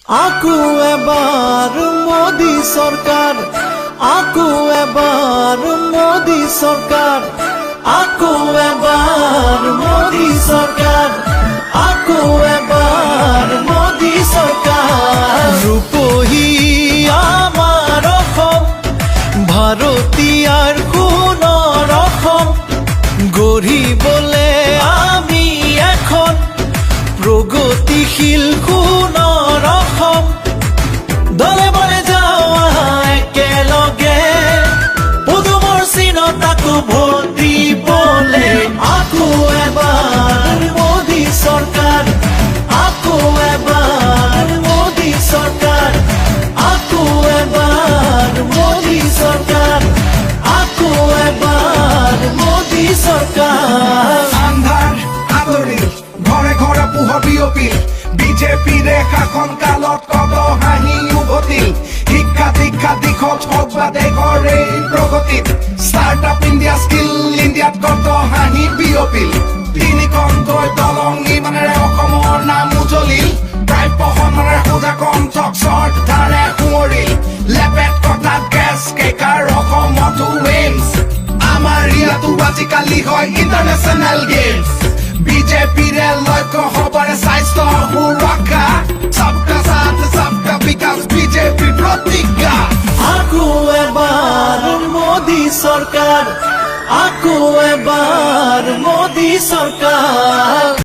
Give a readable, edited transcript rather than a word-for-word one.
আকু এবার মোদি সরকার, আকু এবার মোদি সরকার, আকু এবার মোদি সরকার, আকু এবার মোদি সরকার। রূপহী আমার অসম, ভারতীয়ার সোণৰ অসম, গঢ়িবলে আমি এখন প্ৰগতিশীল সোণৰ অসম। দলে বলে যাওঁ একেলগে পদুমৰ চিনত আকৌ ভোট দিবলে। আকৌ এবাৰ মোদী চৰকাৰ, আকৌ এবাৰ মোদী চৰকাৰ, আকৌ এবাৰ মোদী চৰকাৰ, আকৌ এবাৰ মোদী চৰকাৰ। আন্ধাৰ আদৰি ঘৰে ঘৰে পোহৰ বিয়পিল, বিজেপিৰ শাসন কালত কত হাঁহি উভতিল। শিক্ষা দীক্ষা দিশত হওক বা দেশৰ এই প্ৰগতিত, ষ্টাৰ্টআপ ইণ্ডিয়া স্কিল ইণ্ডিয়াত কত হাঁহি বিয়পিল। তিনিখনকৈ দলং নিৰ্মাণেৰে অসমৰ নাম উজ্বলিল, প্ৰায় প্ৰশমনেৰে সোজা কণ্ঠক শ্ৰদ্ধাৰে সোঁৱৰিল। লেপেট কটা গেছ কেকাৰ অসমতো এইমছ, আমাৰ ইয়াতো আজিকালি হয় ইণ্টাৰনেশ্যনেল গেমছ। বিজেপিৰে লক্ষ্য সবৰে স্বাস্থ্য সুৰক্ষা, সবকা সাথ সবকা বিকাশ বিজেপিৰ প্ৰতিজ্ঞা। আকৌ এবাৰ মোদী চৰকাৰ, আকৌ এবাৰ মোদী চৰকাৰ।